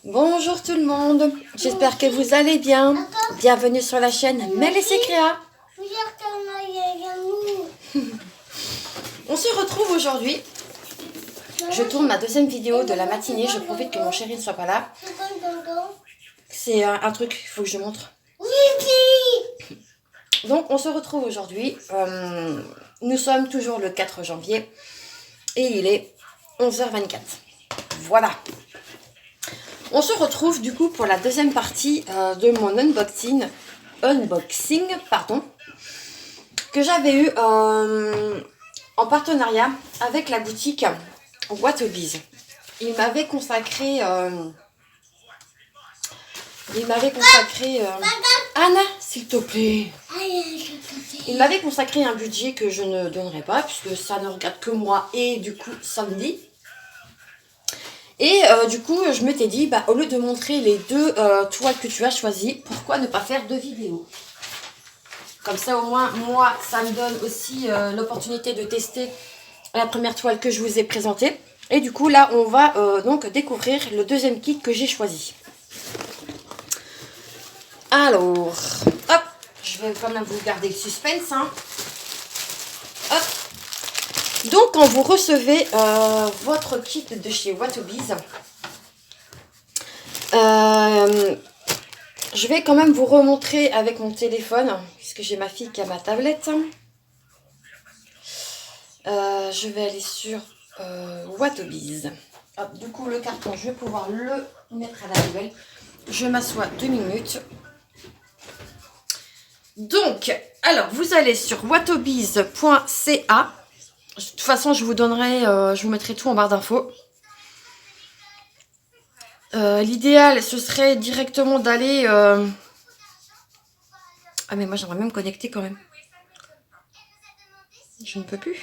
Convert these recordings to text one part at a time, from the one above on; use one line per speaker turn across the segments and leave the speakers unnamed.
Bonjour tout le monde, j'espère que vous allez bien. Bienvenue sur la chaîne Mel et ses créas. On se retrouve aujourd'hui. Je tourne ma deuxième vidéo de la matinée. Je profite que mon chéri ne soit pas là. C'est un truc qu'il faut que je montre. Donc on se retrouve aujourd'hui. Nous sommes toujours le 4 janvier. Et il est 11h24. Voilà. On se retrouve du coup pour la deuxième partie de mon unboxing, que j'avais eu en partenariat avec la boutique Watobiz. Il m'avait consacré, Anna, s'il te plaît. Il m'avait consacré un budget que je ne donnerai pas puisque ça ne regarde que moi et du coup samedi. Et du coup, je m'étais dit, au lieu de montrer les deux toiles que tu as choisies, pourquoi ne pas faire deux vidéos? Comme ça, au moins, moi, ça me donne aussi l'opportunité de tester la première toile que je vous ai présentée. Et du coup, là, on va donc découvrir le deuxième kit que j'ai choisi. Alors, hop, je vais quand même vous garder le suspense, hein. Hop. Donc, quand vous recevez votre kit de chez Watobiz, je vais quand même vous remontrer avec mon téléphone, puisque j'ai ma fille qui a ma tablette. Je vais aller sur Watobiz. Hop, du coup, le carton, je vais pouvoir le mettre à la poubelle. Je m'assois 2 minutes. Donc, alors, vous allez sur watobiz.ca. De toute façon, je vous donnerai, je vous mettrai tout en barre d'infos. L'idéal, ce serait directement d'aller... Ah, mais moi, j'aimerais même me connecter quand même. Je ne peux plus.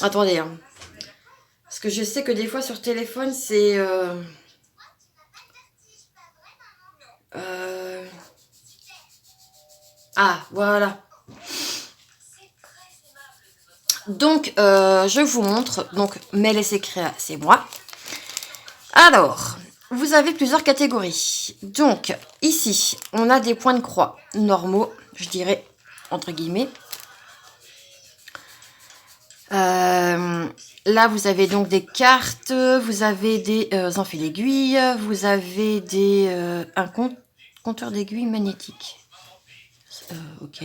Attendez, hein. Parce que je sais que des fois, sur téléphone, c'est... Ah, voilà. Donc, je vous montre. Donc, Mel et ses créas, c'est moi. Alors, vous avez plusieurs catégories. Donc, ici, on a des points de croix normaux, je dirais, entre guillemets. Là, vous avez donc des cartes, vous avez des enfils d'aiguilles, vous avez un compteur d'aiguilles magnétique. Ok.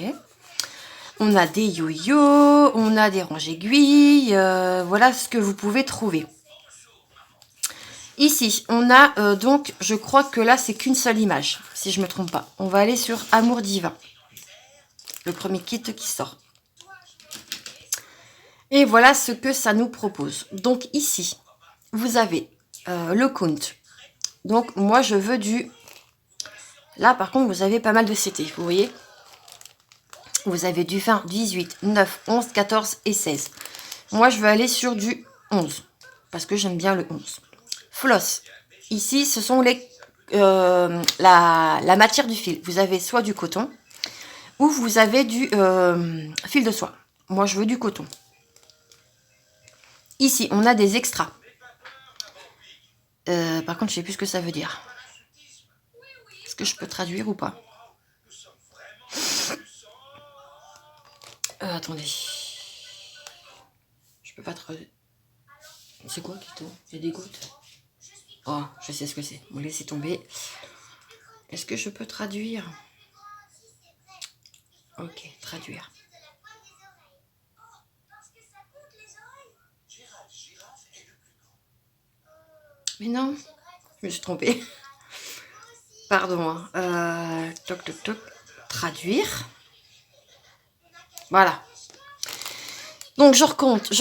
On a des yo-yo, on a des ranges aiguilles, voilà ce que vous pouvez trouver. Ici, on a donc, je crois que là, c'est qu'une seule image, si je ne me trompe pas. On va aller sur Amour Divin, le premier kit qui sort. Et voilà ce que ça nous propose. Donc ici, vous avez le count. Donc moi, je veux du... Là, par contre, vous avez pas mal de CT, vous voyez. Vous avez du 20, 18, 9, 11, 14 et 16. Moi, je veux aller sur du 11, parce que j'aime bien le 11. Floss. Ici, ce sont la matière du fil. Vous avez soit du coton, ou vous avez du fil de soie. Moi, je veux du coton. Ici, on a des extras. Par contre, je ne sais plus ce que ça veut dire. Est-ce que je peux traduire ou pas? Attendez. Je peux pas traduire. C'est quoi qui tombe? Il y a des gouttes. Oh, je sais ce que c'est. Bon, laissez tomber. Est-ce que je peux traduire? Ok, traduire. Mais non, je me suis trompée. Pardon. Toc, toc, toc. Traduire. Voilà. Donc, je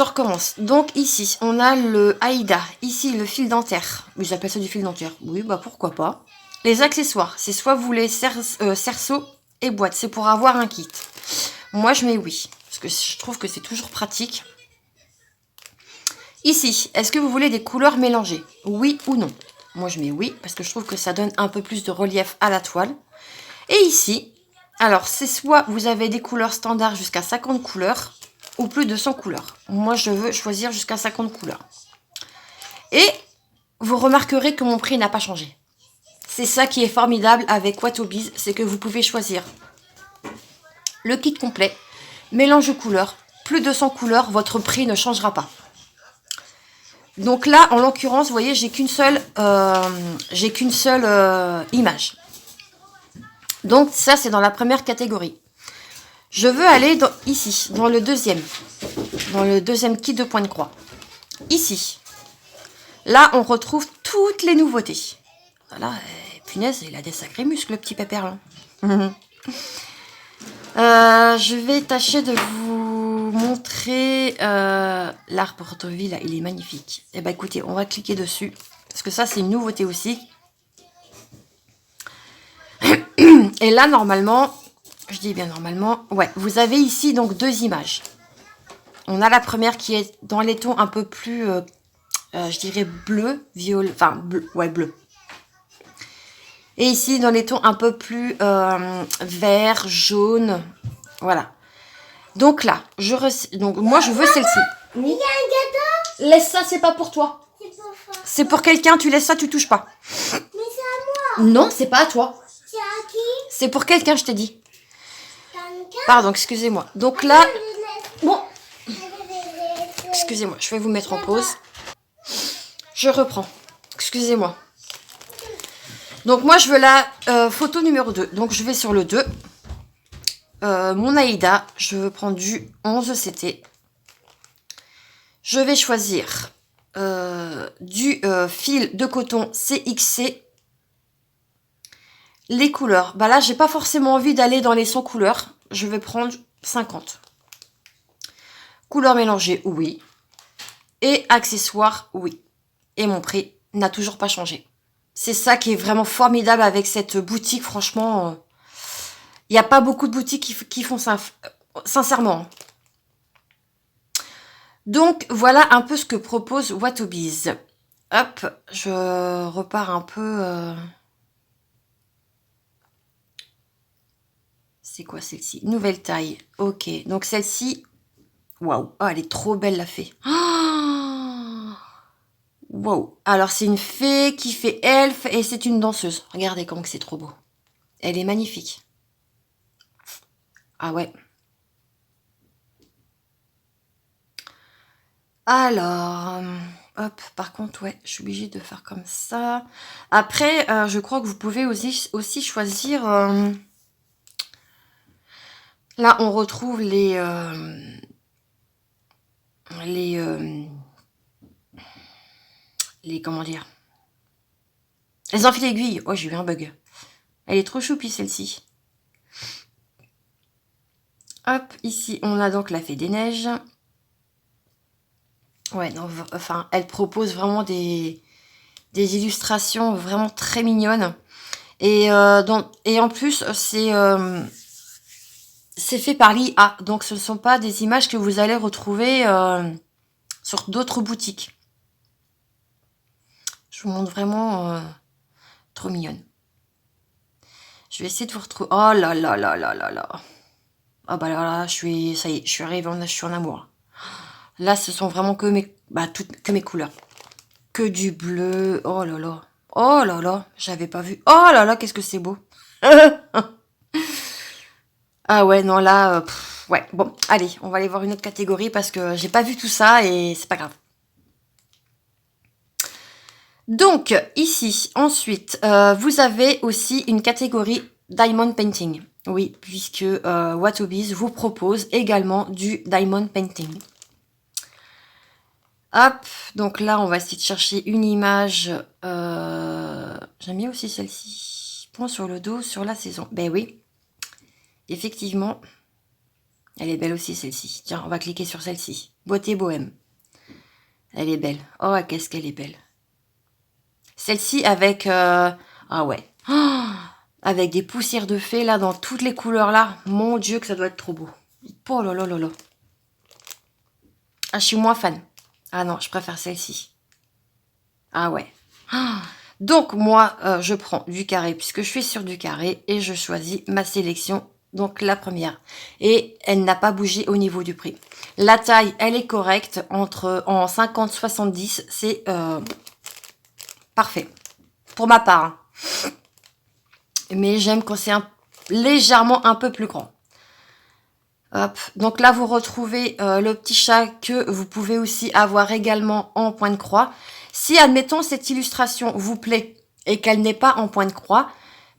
recommence. Donc, ici, on a le Aïda. Ici, le fil dentaire. Ils appellent ça du fil dentaire. Oui, pourquoi pas. Les accessoires, c'est soit vous voulez cerceau et boîte. C'est pour avoir un kit. Moi, je mets oui. Parce que je trouve que c'est toujours pratique. Ici, est-ce que vous voulez des couleurs mélangées? Oui ou non? Moi, je mets oui, parce que je trouve que ça donne un peu plus de relief à la toile. Et ici, alors, c'est soit vous avez des couleurs standards jusqu'à 50 couleurs, ou plus de 100 couleurs. Moi, je veux choisir jusqu'à 50 couleurs. Et vous remarquerez que mon prix n'a pas changé. C'est ça qui est formidable avec Watobiz, c'est que vous pouvez choisir le kit complet, mélange de couleurs, plus de 100 couleurs, votre prix ne changera pas. Donc là, en l'occurrence, vous voyez, j'ai qu'une seule image. Donc ça, c'est dans la première catégorie. Je veux aller ici, dans le deuxième kit de point de croix. Ici, là, on retrouve toutes les nouveautés. Voilà, punaise, il a des sacrés muscles, le petit pépère là. Je vais tâcher de vous montrer l'arbre de vie, là, il est magnifique. Et bah écoutez, on va cliquer dessus, parce que ça, c'est une nouveauté aussi. Et là, normalement, je dis bien normalement, ouais, vous avez ici donc deux images. On a la première qui est dans les tons un peu plus, je dirais bleu, violet, enfin, bleu, ouais, bleu. Et ici, dans les tons un peu plus vert, jaune, voilà. Donc là, donc moi, je veux celle-ci.
Il y a un gâteau.
Laisse ça, c'est pas pour toi. C'est pour quelqu'un, tu laisses ça, tu touches pas.
Mais c'est à moi.
Non, c'est pas à toi.
C'est à qui?
C'est pour quelqu'un, je t'ai dit.
Quelqu'un.
Pardon, excusez-moi. Donc là, bon,
Excusez-moi.
excusez-moi, je vais vous mettre en pause. Je reprends. Excusez-moi. Donc moi, je veux la photo numéro 2. Donc je vais sur le 2. Mon Aïda, je veux prendre du 11 CT. Je vais choisir du fil de coton CXC. Les couleurs. Bah là, j'ai pas forcément envie d'aller dans les 100 couleurs. Je vais prendre 50. Couleurs mélangées, oui. Et accessoires, oui. Et mon prix n'a toujours pas changé. C'est ça qui est vraiment formidable avec cette boutique. Franchement, il n'y a pas beaucoup de boutiques qui font ça, sincèrement. Donc, voilà un peu ce que propose Watobiz. Hop, je repars un peu... C'est quoi celle-ci? Nouvelle taille. Ok, donc celle-ci... Waouh, oh, elle est trop belle la fée. Waouh. Alors, c'est une fée qui fait elfe et c'est une danseuse. Regardez comment c'est trop beau. Elle est magnifique. Ah ouais. Alors, hop, par contre, ouais, je suis obligée de faire comme ça. Après, je crois que vous pouvez aussi choisir... Là, on retrouve les comment dire, les enfils aiguilles. Oh, j'ai eu un bug. Elle est trop choupie, celle-ci. Hop, ici, on a donc la fée des neiges. Ouais, non, enfin, elle propose vraiment des illustrations vraiment très mignonnes. Et en plus, c'est fait par l'IA. Donc, ce ne sont pas des images que vous allez retrouver sur d'autres boutiques. Je vous montre vraiment trop mignonne. Je vais essayer de vous retrouver. Oh là là là là là là. Ah bah là, ça y est, je suis arrivée, je suis en amour. Là, ce sont vraiment que mes couleurs. Que du bleu. Oh là là. Oh là là, j'avais pas vu. Oh là là, qu'est-ce que c'est beau. Ah ouais, non, là, ouais. Bon, allez, on va aller voir une autre catégorie parce que j'ai pas vu tout ça et c'est pas grave. Donc, ici, ensuite, vous avez aussi une catégorie Diamond Painting. Oui, puisque Watobiz vous propose également du Diamond Painting. Hop, donc là, on va essayer de chercher une image. J'aime bien aussi celle-ci. Point sur le dos, sur la saison. Ben oui, effectivement, elle est belle aussi, celle-ci. Tiens, on va cliquer sur celle-ci. Beauté bohème. Elle est belle. Oh, qu'est-ce qu'elle est belle. Celle-ci avec... ah ouais. Oh, avec des poussières de fée, là, dans toutes les couleurs, là. Mon Dieu, que ça doit être trop beau. Oh là là là là. Ah, je suis moins fan. Ah non, je préfère celle-ci. Ah ouais. Donc, moi, je prends du carré, puisque je suis sur du carré, et je choisis ma sélection Donc la première. Et elle n'a pas bougé au niveau du prix. La taille, elle est correcte. En 50-70, c'est parfait. Pour ma part. Hein. Mais j'aime quand c'est légèrement un peu plus grand. Hop. Donc là, vous retrouvez le petit chat que vous pouvez aussi avoir également en point de croix. Si, admettons, cette illustration vous plaît et qu'elle n'est pas en point de croix,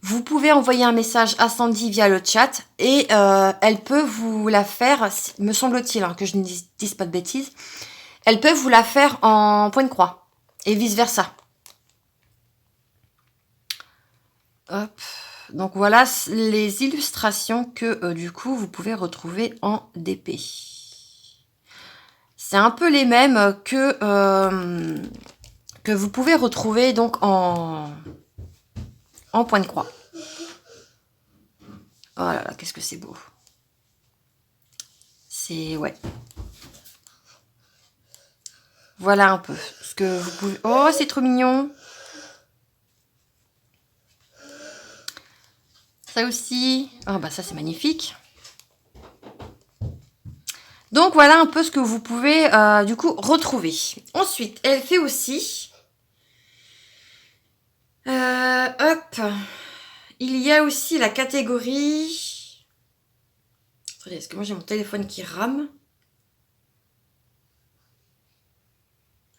vous pouvez envoyer un message à Sandy via le chat et elle peut vous la faire, me semble-t-il, hein, que je ne dise pas de bêtises, elle peut vous la faire en point de croix et vice-versa. Hop. Donc voilà les illustrations que du coup vous pouvez retrouver en DP. C'est un peu les mêmes que vous pouvez retrouver donc en point de croix. Oh là là, qu'est-ce que c'est beau. C'est... ouais. Voilà un peu ce que vous pouvez... Oh, c'est trop mignon. Ça aussi. Ah bah ça, c'est magnifique. Donc, voilà un peu ce que vous pouvez, du coup, retrouver. Ensuite, elle fait aussi... hop. Il y a aussi la catégorie... Attendez, est-ce que moi j'ai mon téléphone qui rame?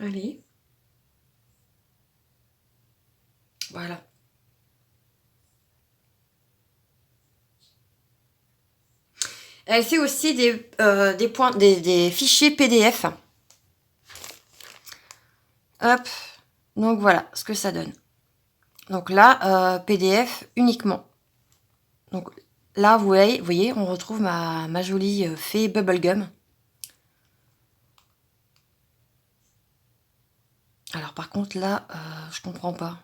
Allez. Voilà. Elle fait aussi des fichiers PDF. Hop. Donc voilà ce que ça donne. Donc là, PDF uniquement. Donc là, vous voyez, on retrouve ma jolie fée Bubblegum. Alors par contre là, je comprends pas.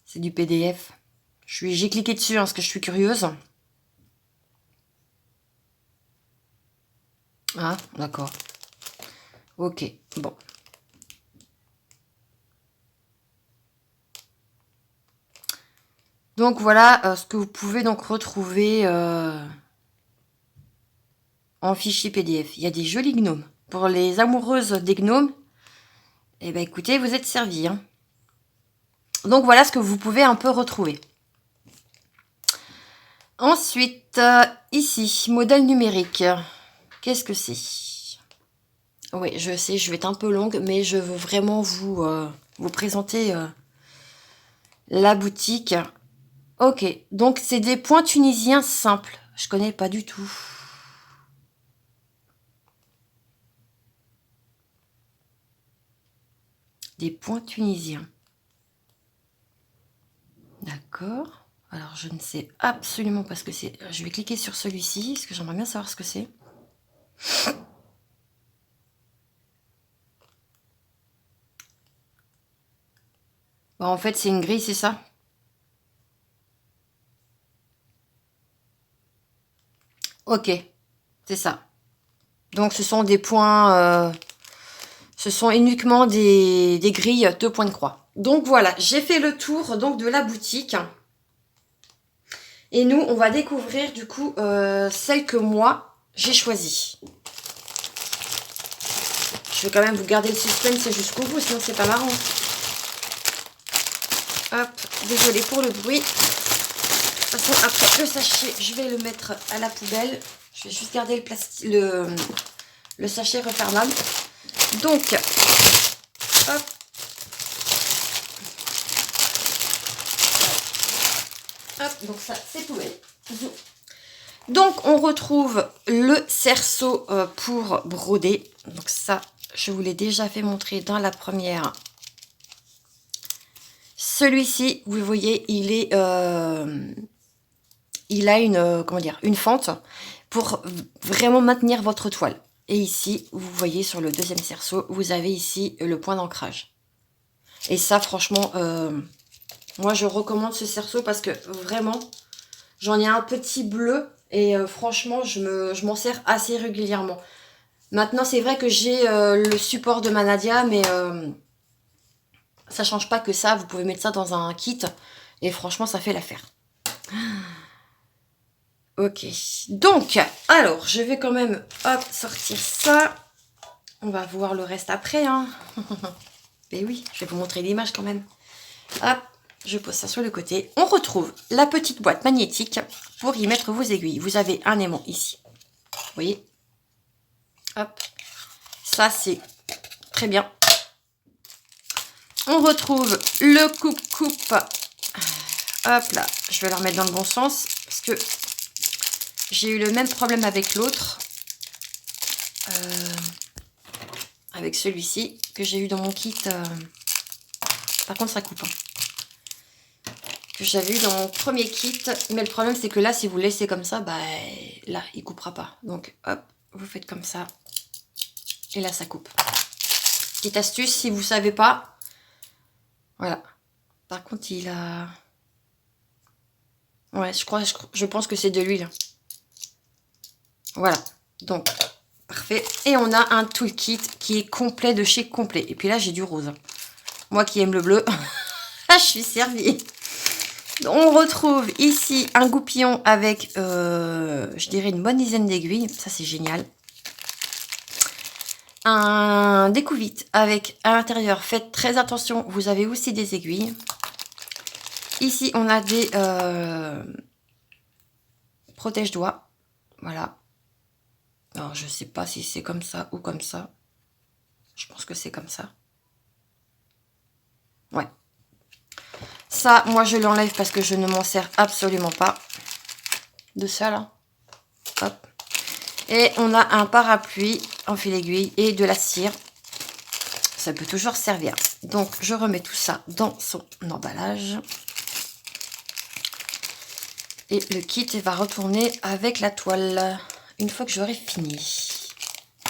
C'est du PDF. J'ai cliqué dessus hein, parce que je suis curieuse. Ah, d'accord. Ok, bon. Donc voilà ce que vous pouvez donc retrouver en fichier PDF. Il y a des jolis gnomes. Pour les amoureuses des gnomes, eh ben écoutez, vous êtes servis. Hein. Donc voilà ce que vous pouvez un peu retrouver. Ensuite, ici, modèle numérique. Qu'est-ce que c'est? Oui, je sais, je vais être un peu longue, mais je veux vraiment vous présenter la boutique. Ok, donc c'est des points tunisiens simples. Je connais pas du tout. Des points tunisiens. D'accord. Alors, je ne sais absolument pas ce que c'est. Je vais cliquer sur celui-ci, parce que j'aimerais bien savoir ce que c'est. Bon, en fait, c'est une grille, c'est ça? Ok, c'est ça. Donc, ce sont des points... ce sont uniquement des grilles de points de croix. Donc, voilà, j'ai fait le tour donc, de la boutique. Et nous, on va découvrir, du coup, celle que moi, j'ai choisie. Je vais quand même vous garder le suspense jusqu'au bout, sinon c'est pas marrant. Hop, désolé pour le bruit. De toute façon, après le sachet, je vais le mettre à la poubelle. Je vais juste garder le sachet refermable. Donc, hop. Hop, donc ça, c'est poubelle. Donc, on retrouve le cerceau pour broder. Donc ça, je vous l'ai déjà fait montrer dans la première. Celui-ci, vous voyez, il a une fente pour vraiment maintenir votre toile. Et ici, vous voyez sur le deuxième cerceau, vous avez ici le point d'ancrage. Et ça, franchement, moi, je recommande ce cerceau parce que vraiment, j'en ai un petit bleu et franchement, je m'en sers assez régulièrement. Maintenant, c'est vrai que j'ai le support de ma Nadia, mais ça change pas que ça. Vous pouvez mettre ça dans un kit et franchement, ça fait l'affaire. Ok, donc, alors, je vais quand même, hop, sortir ça. On va voir le reste après, hein. Mais oui, je vais vous montrer l'image quand même. Hop, je pose ça sur le côté. On retrouve la petite boîte magnétique pour y mettre vos aiguilles. Vous avez un aimant ici. Vous voyez? Hop, ça c'est très bien. On retrouve le coupe-coupe. Hop là, je vais la remettre dans le bon sens parce que j'ai eu le même problème avec l'autre. Avec celui-ci que j'ai eu dans mon kit. Par contre, ça coupe. Hein. Que j'avais eu dans mon premier kit. Mais le problème, c'est que là, si vous laissez comme ça, bah là, il coupera pas. Donc, hop, vous faites comme ça. Et là, ça coupe. Petite astuce, si vous savez pas. Voilà. Par contre, il a... Ouais, je pense que c'est de l'huile. Voilà. Donc, parfait. Et on a un toolkit qui est complet de chez complet. Et puis là, j'ai du rose. Moi qui aime le bleu, je suis servie. On retrouve ici un goupillon avec, je dirais, une bonne dizaine d'aiguilles. Ça, c'est génial. Un découvite avec à l'intérieur, faites très attention, vous avez aussi des aiguilles. Ici, on a des protège-doigts. Voilà. Alors, je sais pas si c'est comme ça ou comme ça. Je pense que c'est comme ça. Ouais. Ça, moi, je l'enlève parce que je ne m'en sers absolument pas de ça, là. Hop. Et on a un parapluie en fil aiguille et de la cire. Ça peut toujours servir. Donc, je remets tout ça dans son emballage. Et le kit va retourner avec la toile. Une fois que j'aurai fini.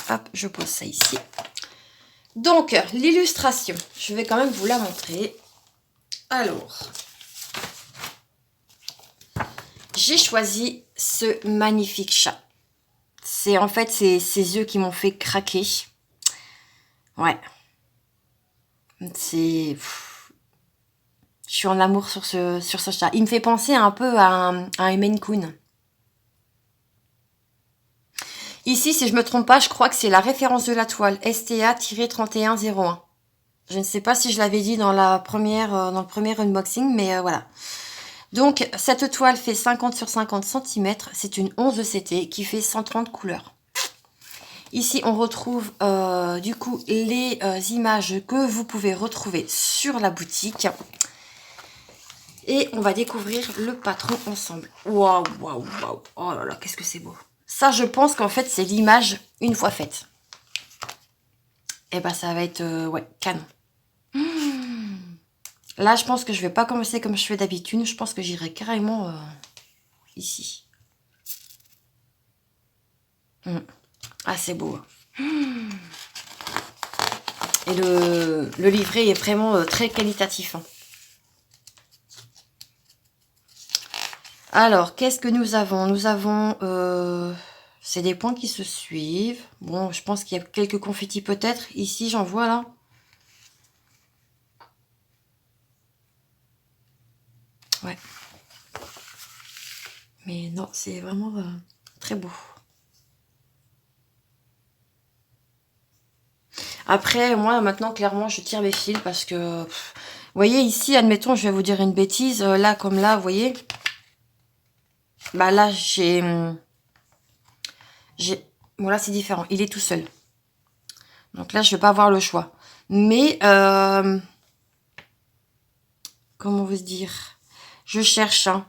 Hop, je pose ça ici. Donc, l'illustration. Je vais quand même vous la montrer. Alors, j'ai choisi ce magnifique chat. C'est en fait ces yeux qui m'ont fait craquer. Ouais. C'est... Je suis en amour sur ce chat. Il me fait penser un peu à un Maine Coon. Ici, si je ne me trompe pas, je crois que c'est la référence de la toile. STA-3101. Je ne sais pas si je l'avais dit dans le premier unboxing, mais voilà. Donc, cette toile fait 50 sur 50 cm. C'est une 11 CT qui fait 130 couleurs. Ici, on retrouve du coup les images que vous pouvez retrouver sur la boutique. Et on va découvrir le patron ensemble. Waouh, waouh, waouh. Oh là là, qu'est-ce que c'est beau. Ça, je pense qu'en fait, c'est l'image une fois faite. Et ben, ça va être, ouais, canon. Là, je pense que je vais pas commencer comme je fais d'habitude. Je pense que j'irai carrément ici. Ah, c'est beau. Et le livret est vraiment très qualitatif. Hein. Alors, qu'est-ce que nous avons? Nous avons... c'est des points qui se suivent. Bon, je pense qu'il y a quelques confettis peut-être. Ici, j'en vois là. Ouais. Mais non, c'est vraiment très beau. Après, moi, maintenant, clairement, je tire mes fils parce que... vous voyez, ici, admettons, je vais vous dire une bêtise. Là, comme là, vous voyez... Bah là, j'ai... Bon, là, c'est différent. Il est tout seul. Donc là, je vais pas avoir le choix. Mais... comment vous dire? Je cherche... Hein.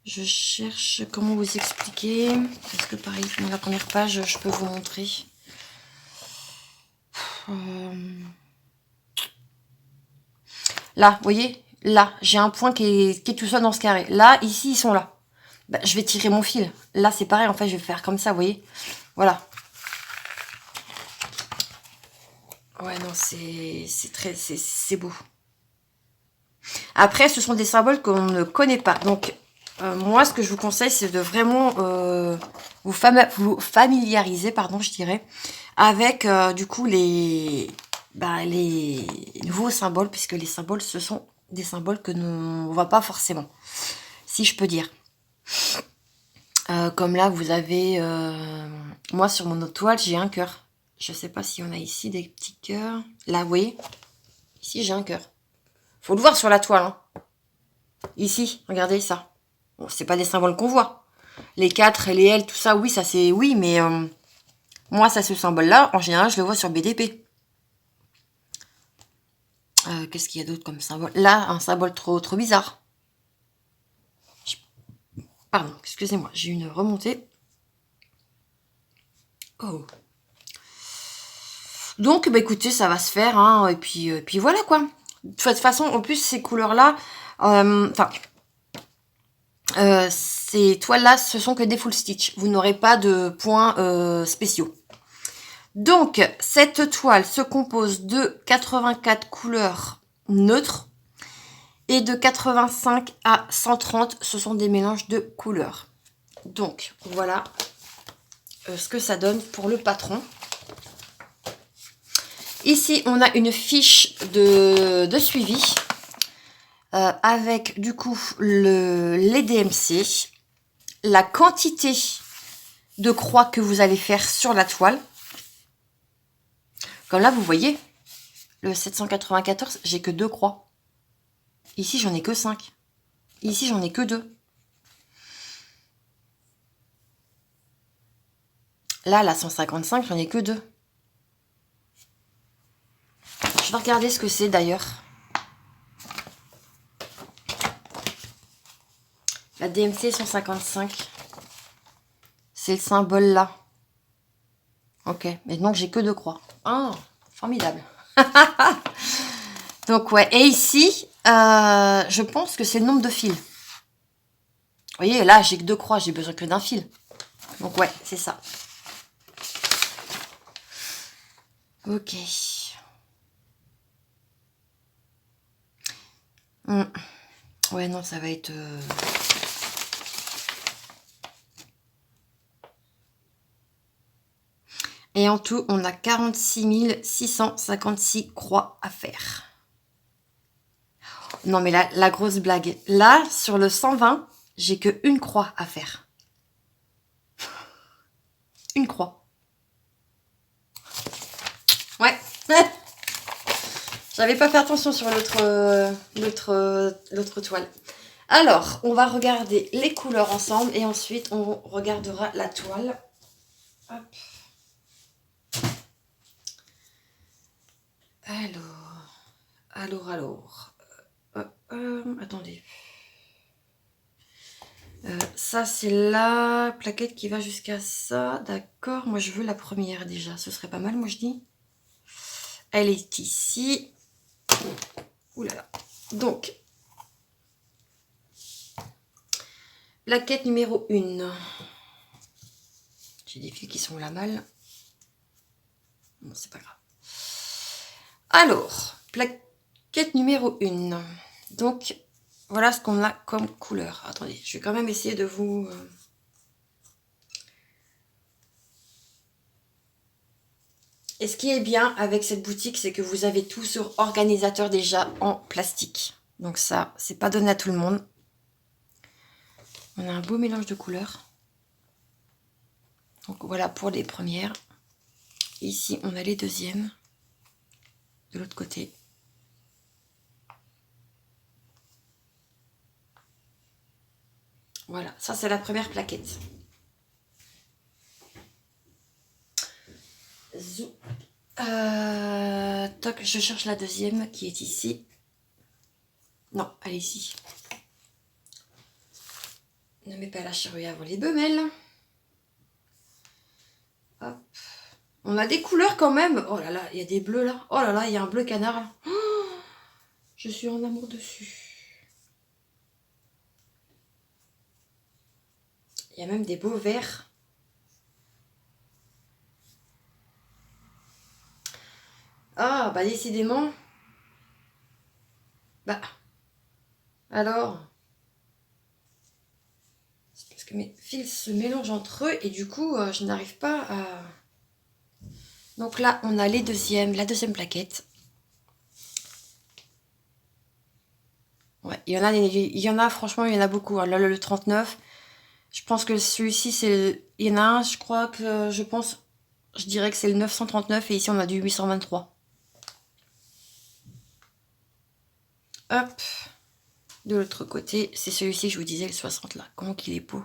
Je cherche... Comment vous expliquer? Est-ce que, pareil, dans la première page, je peux vous montrer? Là, vous voyez? Là, j'ai un point qui est tout seul dans ce carré. Là, ici, ils sont là. Bah, je vais tirer mon fil. Là, c'est pareil, en fait, je vais faire comme ça, vous voyez? Voilà. Ouais, non, c'est beau. Après, ce sont des symboles qu'on ne connaît pas. Donc, moi, ce que je vous conseille, c'est de vraiment vous familiariser, pardon, je dirais, avec, du coup, les bah, les nouveaux symboles, puisque les symboles, ce sont des symboles que nous ne voit pas forcément, si je peux dire. Comme là, vous avez... moi, sur mon autre toile, j'ai un cœur. Je sais pas si on a ici des petits cœurs. Là, vous voyez, ici, j'ai un cœur. Faut le voir sur la toile. Hein. Ici, regardez ça. Bon, c'est pas des symboles qu'on voit. Les 4 et les L, tout ça, oui, ça c'est... Oui, mais moi, ça, ce symbole-là, en général, je le vois sur BDP. Qu'est-ce qu'il y a d'autre comme symbole? Là, un symbole trop bizarre. Pardon, excusez-moi, j'ai une remontée. Oh. Donc, bah, écoutez, ça va se faire, hein, et puis voilà, quoi. De toute façon, en plus, ces couleurs-là, ces toiles-là, ce sont que des full stitch. Vous n'aurez pas de points spéciaux. Donc, cette toile se compose de 84 couleurs neutres et de 85 à 130, ce sont des mélanges de couleurs. Donc, voilà ce que ça donne pour le patron. Ici, on a une fiche de suivi avec du coup les DMC, la quantité de croix que vous allez faire sur la toile. Comme là, vous voyez, le 794, j'ai que 2 croix. Ici, j'en ai que 5. Ici, j'en ai que 2. Là, la 155, j'en ai que 2. Je vais regarder ce que c'est d'ailleurs. La DMC 155. C'est le symbole là. Ok, mais donc j'ai que 2 croix. Ah, formidable. Donc ouais, et ici, je pense que c'est le nombre de fils. Vous voyez, là, j'ai que 2 croix, j'ai besoin que d'un fil. Donc ouais, c'est ça. Ok. Ouais, non, ça va être... Et en tout, on a 46 656 croix à faire. Non, mais la grosse blague. Là, sur le 120, j'ai que une croix à faire. Une croix. Ouais. J'avais pas fait attention sur l'autre toile. Alors, on va regarder les couleurs ensemble et ensuite on regardera la toile. Hop. Alors. Attendez. Ça, c'est la plaquette qui va jusqu'à ça. D'accord. Moi, je veux la première déjà. Ce serait pas mal, moi, je dis. Elle est ici. Ouh là là. Donc, plaquette numéro 1. J'ai des fils qui sont là mal. Bon, c'est pas grave. Alors, plaquette numéro 1. Donc, voilà ce qu'on a comme couleur. Attendez, je vais quand même essayer de vous... Et ce qui est bien avec cette boutique, c'est que vous avez tout sur organisateur déjà en plastique. Donc ça, c'est pas donné à tout le monde. On a un beau mélange de couleurs. Donc voilà pour les premières. Ici, on a les deuxièmes. De l'autre côté. Voilà, ça c'est la première plaquette. Toc, je cherche la deuxième qui est ici. Non, elle est ici. Ne mets pas la charrue avant les bemelles. Hop. On a des couleurs quand même. Oh là là, il y a des bleus là. Oh là là, il y a un bleu canard là. Oh, je suis en amour dessus. Il y a même des beaux verts. Ah, bah décidément. Bah. Alors. C'est parce que mes fils se mélangent entre eux et du coup, je n'arrive pas à Donc là, on a la deuxième plaquette. Ouais, il y en a, franchement, il y en a beaucoup. Hein. Là, le 39, je pense que celui-ci, il y en a un, je dirais que c'est le 939 et ici, on a du 823. Hop. De l'autre côté, c'est celui-ci, je vous disais, le 60 là. Comment qu'il est beau.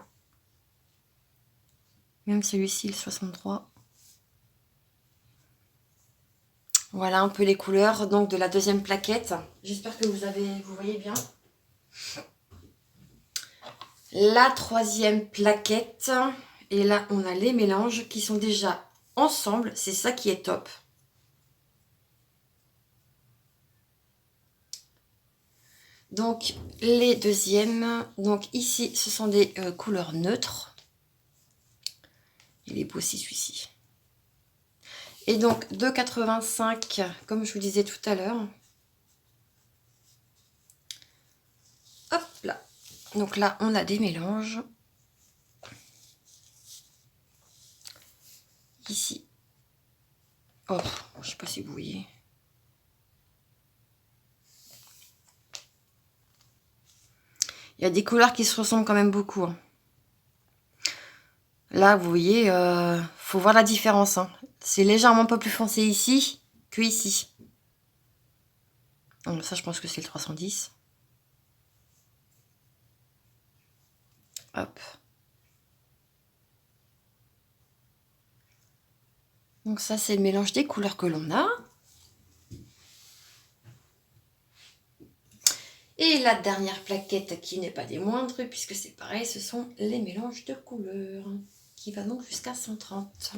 Même celui-ci, le 63. Voilà un peu les couleurs donc de la deuxième plaquette. J'espère que vous voyez bien. La troisième plaquette. Et là, on a les mélanges qui sont déjà ensemble. C'est ça qui est top. Donc, les deuxièmes. Donc, ici, ce sont des couleurs neutres. Il est beau aussi, celui-ci. Et donc, 2,85, comme je vous disais tout à l'heure. Hop là. Donc là, on a des mélanges. Ici. Oh, je sais pas si vous voyez. Il y a des couleurs qui se ressemblent quand même beaucoup. Hein. Là, vous voyez, faut voir la différence. Hein. C'est légèrement un peu plus foncé ici que ici. Donc ça, je pense que c'est le 310. Hop. Donc ça, c'est le mélange des couleurs que l'on a. Et la dernière plaquette qui n'est pas des moindres, puisque c'est pareil, ce sont les mélanges de couleurs, qui va donc jusqu'à 130.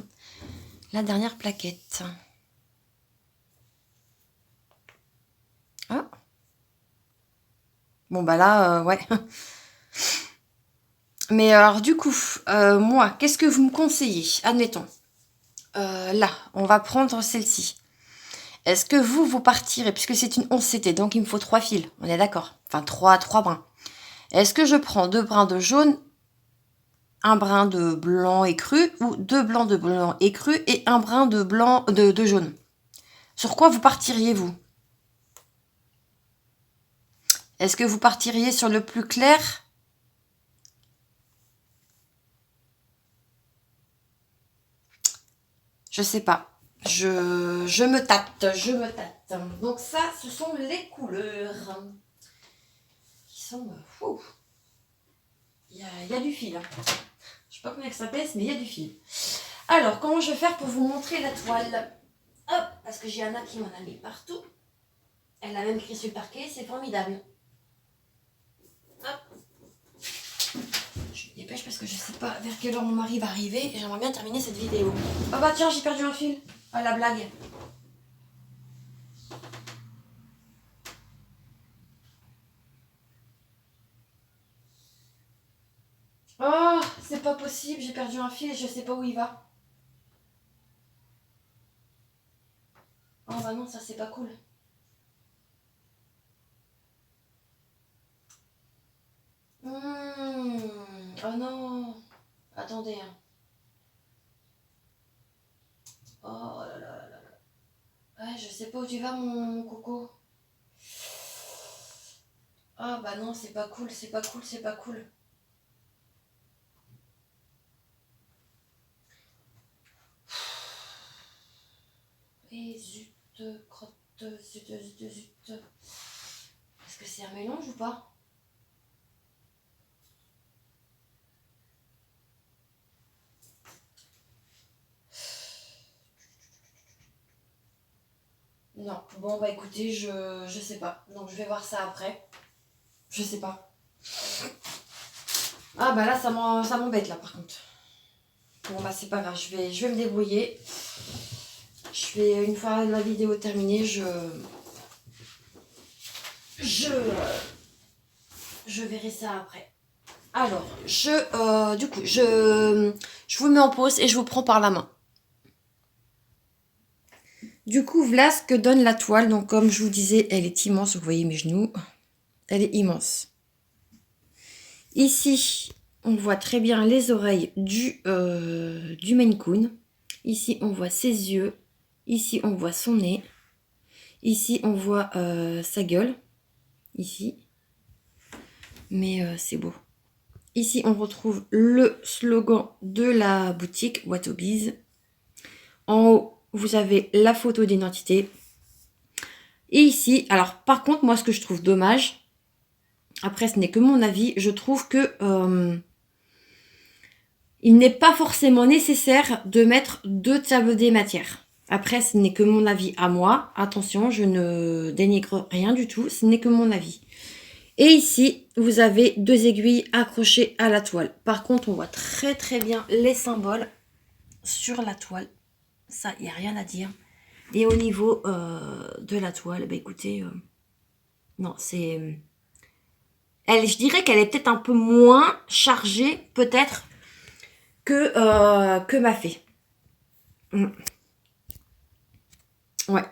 La dernière plaquette. Ah. Bon bah là, ouais. Mais alors du coup, moi, qu'est-ce que vous me conseillez? Admettons. Là, on va prendre celle-ci. Est-ce que vous partirez, puisque c'est une 11 CT, donc il me faut 3 fils, on est d'accord? Enfin, 3 brins. Est-ce que je prends 2 brins de jaune, un brin de blanc écru, ou 2 blancs de blanc écru et un brin de blanc de jaune? Sur quoi vous partiriez, vous? Est-ce que vous partiriez sur le plus clair? Je sais pas. Je me tâte. Donc ça, ce sont les couleurs qui sont... Il y a du fil. Hein. Je sais pas combien que ça pèse, mais il y a du fil. Alors, comment je vais faire pour vous montrer la toile? Hop, parce que Gianna qui m'en a mis partout. Elle a même écrit sur le parquet, c'est formidable. Hop. Je me dépêche parce que je sais pas vers quelle heure mon mari va arriver et j'aimerais bien terminer cette vidéo. Oh bah tiens, j'ai perdu un fil. Ah, la blague. Oh, c'est pas possible, j'ai perdu un fil et je sais pas où il va. Oh bah non, ça c'est pas cool. Oh non. Attendez. Hein. Oh là là là là. Ouais, je sais pas où tu vas mon coco. Ah bah non, c'est pas cool, c'est pas cool, c'est pas cool. Et zut, crotte, zut. Est-ce que c'est un mélange ou pas? Non, bon bah écoutez, je sais pas. Donc je vais voir ça après. Je sais pas. Ah bah là, ça m'embête là par contre. Bon bah c'est pas grave, je vais me débrouiller. Une fois la vidéo terminée, je verrai ça après. Alors, du coup, je vous mets en pause et je vous prends par la main. Du coup, voilà ce que donne la toile. Donc, comme je vous disais, elle est immense. Vous voyez mes genoux. Elle est immense. Ici, on voit très bien les oreilles du Maine Coon. Ici, on voit ses yeux. Ici, on voit son nez. Ici, on voit sa gueule. Ici. Mais c'est beau. Ici, on retrouve le slogan de la boutique Watobiz. En haut, vous avez la photo d'identité. Et ici, alors par contre, moi, ce que je trouve dommage, après, ce n'est que mon avis, je trouve que il n'est pas forcément nécessaire de mettre 2 tables des matières. Après, ce n'est que mon avis à moi. Attention, je ne dénigre rien du tout. Ce n'est que mon avis. Et ici, vous avez 2 aiguilles accrochées à la toile. Par contre, on voit très très bien les symboles sur la toile. Ça, il n'y a rien à dire. Et au niveau de la toile, bah écoutez, non, c'est... je dirais qu'elle est peut-être un peu moins chargée, peut-être, que ma fée. Ouais.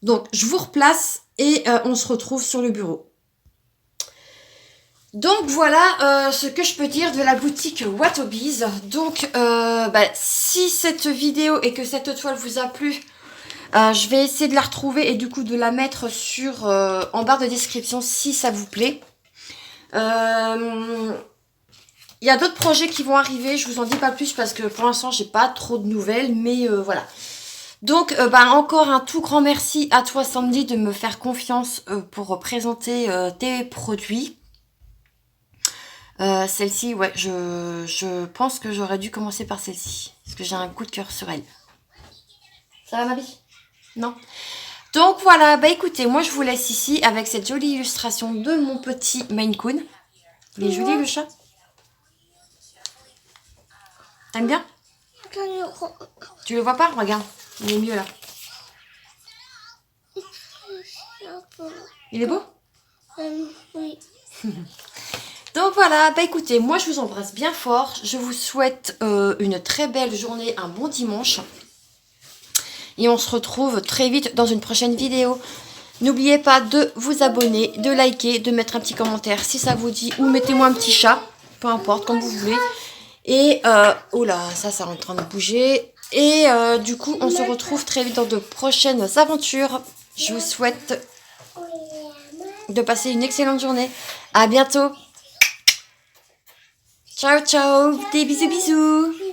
Donc, je vous replace et on se retrouve sur le bureau. Donc, voilà ce que je peux dire de la boutique Watobiz. Donc, si cette vidéo et que cette toile vous a plu, je vais essayer de la retrouver et du coup de la mettre sur en barre de description si ça vous plaît. Il y a d'autres projets qui vont arriver, je vous en dis pas plus parce que pour l'instant j'ai pas trop de nouvelles, mais voilà. Donc encore un tout grand merci à toi Sandy de me faire confiance pour présenter tes produits. Celle-ci, ouais, je pense que j'aurais dû commencer par celle-ci, parce que j'ai un coup de cœur sur elle. Ça va ma vie? Non? Donc voilà, bah écoutez, moi je vous laisse ici avec cette jolie illustration de mon petit Maine Coon. Il est joli le chat? T'aimes bien? Tu le vois pas? Regarde, il est mieux là. Il est beau?
Oui.
Donc voilà, bah écoutez, moi je vous embrasse bien fort. Je vous souhaite une très belle journée, un bon dimanche. Et on se retrouve très vite dans une prochaine vidéo. N'oubliez pas de vous abonner, de liker, de mettre un petit commentaire si ça vous dit. Ou mettez-moi un petit chat, peu importe, comme vous voulez. Et, oh là, ça est en train de bouger. Et du coup, on se retrouve très vite dans de prochaines aventures. Je vous souhaite de passer une excellente journée. À bientôt. Ciao, ciao. Des bisous, bisous.